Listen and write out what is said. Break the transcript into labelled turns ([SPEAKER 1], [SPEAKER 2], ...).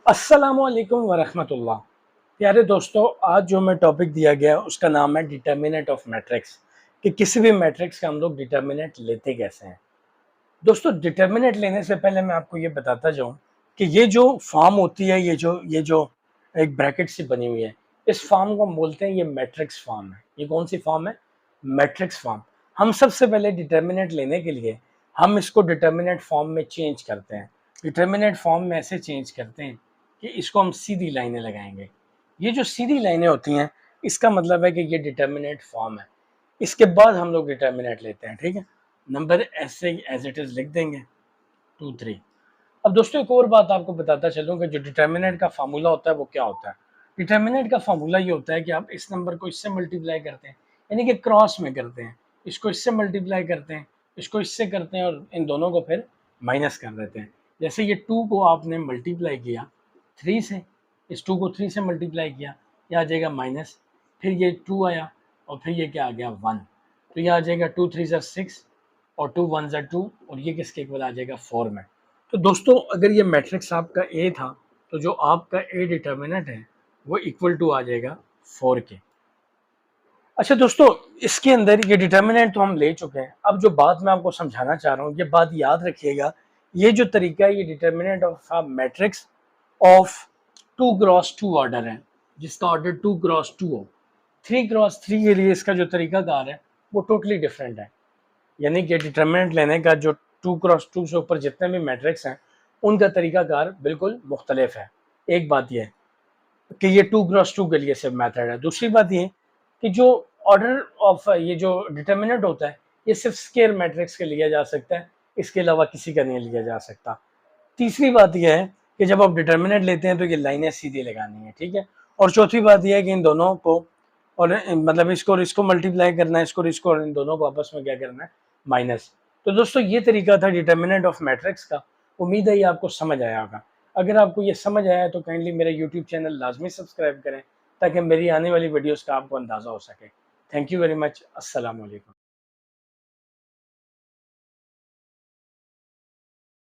[SPEAKER 1] अस्सलामुअलैकुम वरहमतुल्लाह। प्यारे दोस्तों, आज जो मैं टॉपिक दिया गया उसका नाम है डिटर्मिनेंट ऑफ मैट्रिक्स, कि किसी भी मैट्रिक्स का हम लोग डिटर्मिनेंट लेते कैसे हैं। दोस्तों, डिटर्मिनेंट लेने से पहले मैं आपको ये बताता जाऊं कि ये जो फॉर्म होती है, ये जो एक ब्रैकेट से बनी हुई है, इस फॉर्म को हम बोलते हैं, ये मैट्रिक्स फॉर्म है। ये कौन सी फॉर्म है? Matrix form. हम सबसे पहले डिटर्मिनेंट लेने के लिए हम इसको डिटर्मिनेंट फॉर्म में चेंज करते हैं। डिटर्मिनेंट फॉर्म में ऐसे चेंज करते हैं कि इसको हम सीधी लाइनें लगाएंगे। ये जो सीधी लाइनें होती हैं, इसका मतलब है कि ये डिटर्मिनेंट फॉर्म है। इसके बाद हम लोग डिटर्मिनेंट लेते हैं, ठीक है। नंबर ऐसे एज इट इज लिख देंगे, 2 3। अब दोस्तों, एक और बात आपको बताता चलूं कि जो डिटर्मिनेंट का फार्मूला होता है वो क्या होता है। डिटर्मिनेंट का फार्मूला ये होता है कि आप इस नंबर को इससे मल्टीप्लाई करते हैं, यानी कि क्रॉस में करते हैं। इसको इससे मल्टीप्लाई करते हैं, इसको इससे करते हैं, और इन दोनों को फिर माइनस कर देते हैं। जैसे ये 2 को आपने मल्टीप्लाई किया 3 से, इस 2 को 3 से मल्टीप्लाई किया, यह आ जाएगा माइनस, फिर ये 2 आया, और फिर ये क्या आ गया 1। तो यह आ जाएगा 2 3 ज़ा 6, और 2 1 ज़ा 2, और ये किसके इक्वल आ जाएगा 4 में। तो दोस्तों, अगर ये मैट्रिक्स आपका ए था, तो जो आपका ए डिटर्मिनेंट है वो इक्वल टू आ जाएगा 4 के। अच्छा दोस्तों, इसके अंदर ये डिटर्मिनेंट तो हम ले चुके हैं। अब जो बात मैं आपको समझाना चाह रहा हूँ, ये बात याद रखिएगा। ये जो तरीका है, ये determinant of matrix of 2 cross 2 order है, जिसका ऑर्डर 2 क्रॉस 2 हो। 3 क्रॉस 3 के लिए इसका जो तरीकाकार है वो टोटली डिफरेंट है। यानी कि डिटर्मिनेंट लेने का जो 2 क्रॉस 2 से ऊपर जितने भी मैट्रिक्स हैं, उनका तरीकाकार बिल्कुल मुख्तलिफ है। एक बात यह है कि ये 2 क्रॉस 2 के लिए सिर्फ मैथड है। दूसरी बात ये कि जो ऑर्डर ऑफ ये जो डिटर्मिनेंट होता है, ये सिर्फ स्केयर मैट्रिक्स के लिया जा सकता है, इसके अलावा किसी का नहीं लिया जा सकता। तीसरी बात यह है कि जब आप डिटर्मिनेंट लेते हैं तो ये लाइनें सीधी लगानी है, ठीक है। और चौथी बात यह है कि इन दोनों को, और मतलब इसको और इसको मल्टीप्लाई करना है, इसको और इसको, और इन दोनों को आपस में क्या करना है, माइनस। तो दोस्तों, ये तरीका था डिटर्मिनेंट ऑफ मैट्रिक्स का। उम्मीद है ये आपको समझ आया होगा। अगर आपको ये समझ आया तो काइंडली मेरा यूट्यूब चैनल लाजमी सब्सक्राइब करें, ताकि मेरी आने वाली वीडियोस का आपको अंदाज़ा हो सके। Thank you very much. अस्सलाम वालेकुम।